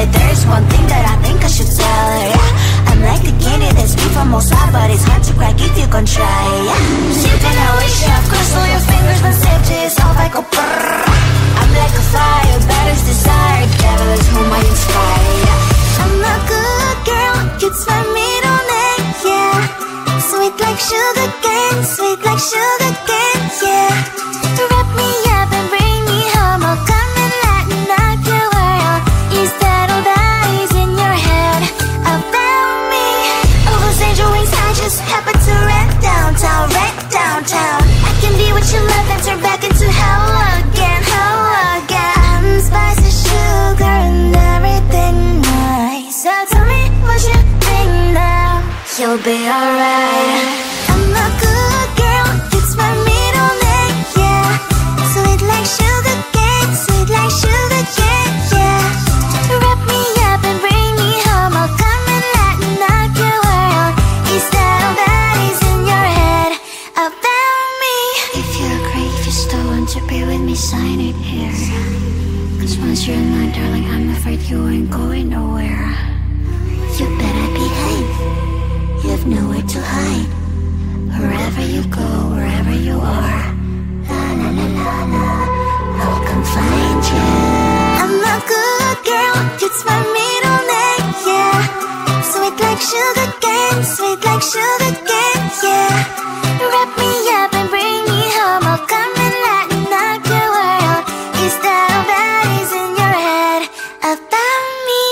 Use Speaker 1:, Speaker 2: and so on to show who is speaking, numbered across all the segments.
Speaker 1: But there's one thing that I think I should tell her, yeah. I'm like the candy that's made from Mozart, but it's hard to crack if you can try, yeah. Shifting I wish you have crossed all your fingers, but safety is off, I go brrrr. I'm like a fire, battles desire, devil is whom I inspire, yeah. I'm a good girl, it's my middle name, yeah. Sweet like sugar cane, sweet like sugar cane, yeah. Wrap me up and bring me home, I'll come and lighten up your world. Is that all that is in your head about me? All those angel wings I just happen to rent downtown, rent downtown. I can be what you love and turn back into hell again, hell again. I'm spicy sugar and everything nice. So tell me what you think now, you'll be alright. I'm a good girl, it's my middle name, yeah. Sweet like sugar cane, sweet like sugar cane, yeah. Wrap me up and bring me home, I'll come and lighten up your world. Is that all that is in your head about me? If you agree, if you still want to be with me, sign it here. Cause once you're mine, darling, I'm afraid you ain't going nowhere. You better behave, you have nowhere to hide. Wherever you go, wherever you are, la la la la la, I'll come find you. I'm a good girl, it's my middle name, yeah. Sweet like sugar cane, sweet like sugar cane, yeah. Wrap me up and bring me home, I'll come and lighten up your world. Is that all that is in your head about me?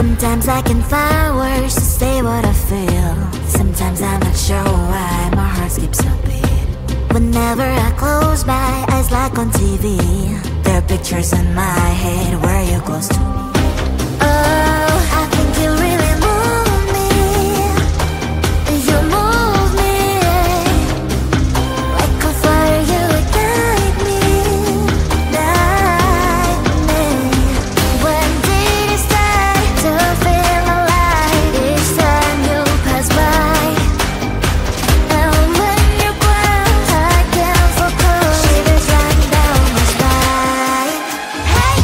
Speaker 1: Sometimes I can find words to say what I feel. Sometimes I'm not sure why my heart skips a beat. Whenever I close my eyes like on TV, there are pictures in my head where you're close to me. Oh, I think you really move me. You move me like a fire, you ignite me, ignite me. When did it start to feel alive? Each time you pass by, and when you ground, I can't focus. Shivers running down my spine. Hey.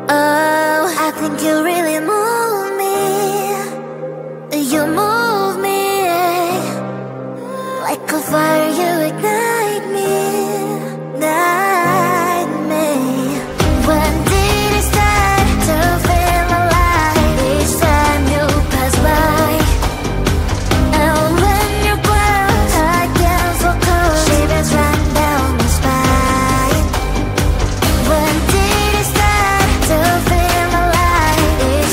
Speaker 1: Oh, I think you really move me. You move me like a fire, you ignite me, ignite me. When did it start to feel alive? Each time you pass by, and when you ground, I can't focus. Shivers run down my spine. When did it start to feel alive?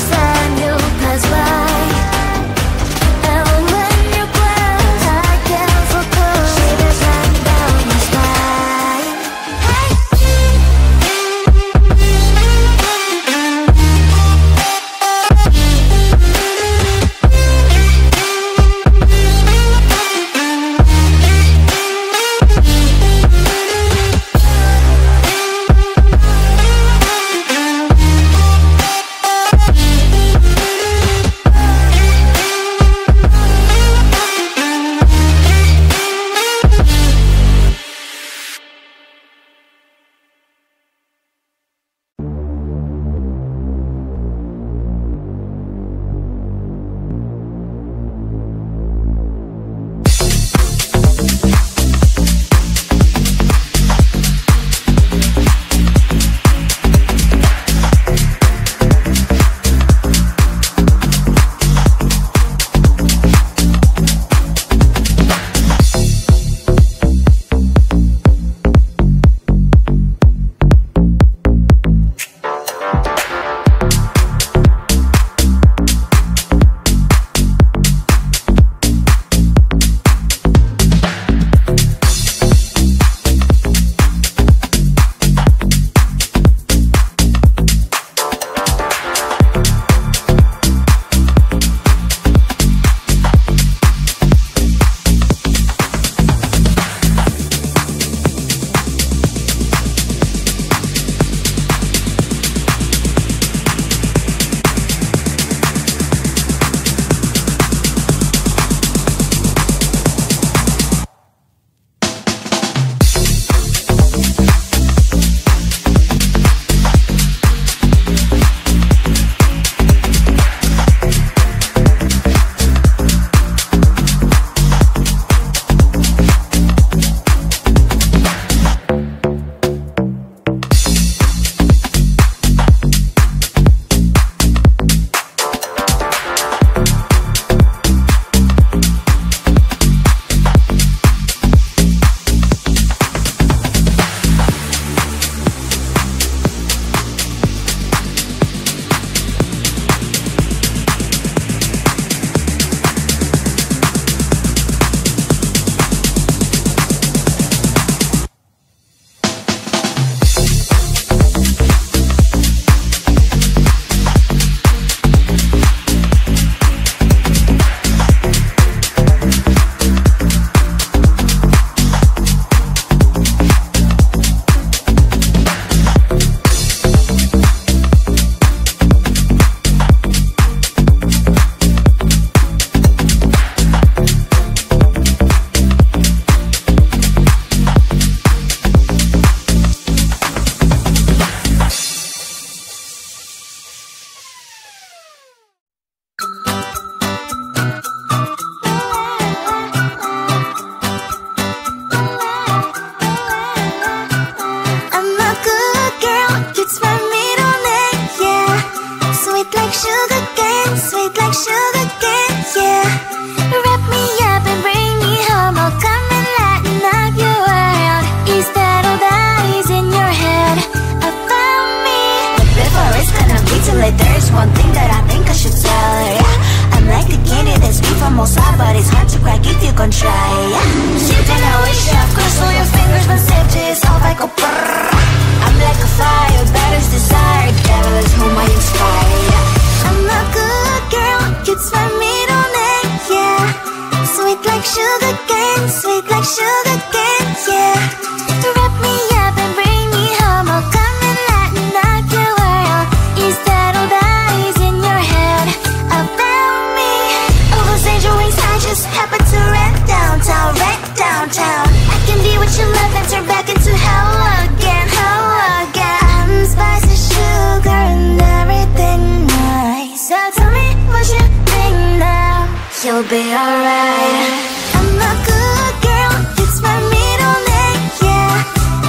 Speaker 1: you'll be alright. I'm a good girl, it's my middle name, yeah.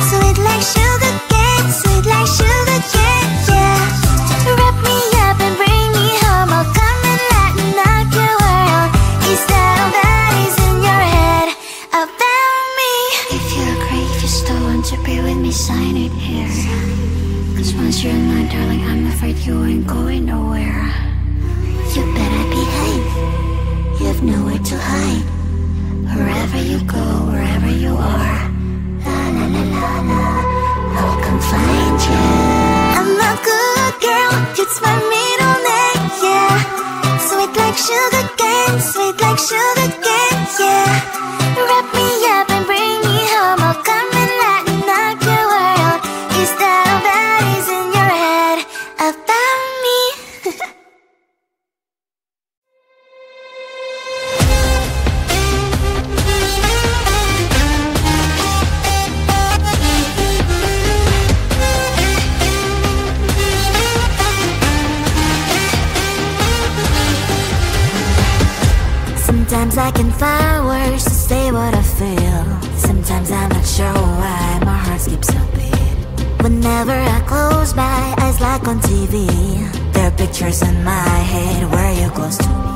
Speaker 1: Sweet like sugar cane, sweet like sugar cane, yeah. Wrap me up and bring me home, I'll come and lighten up your world. Is that all that is in your head about me? If you agree, if you still want to be with me, sign it here. Cause once you're mine, darling, I'm afraid you ain't going nowhere. You better behave, you have nowhere to hide. Wherever you go, wherever you are, la la la la la, I'll come find you. I'm a good girl, it's my middle name, yeah. Sweet like sugar cane, sweet like sugar cane, yeah. Wrap me up and bring me home, I'll come and lighten up your world. Is that all that is in your head about me? Sometimes I can find words to say what I feel. Sometimes I'm not sure why my heart skips a beat. Whenever I close my eyes like on TV, there are pictures in my head where you're close to me.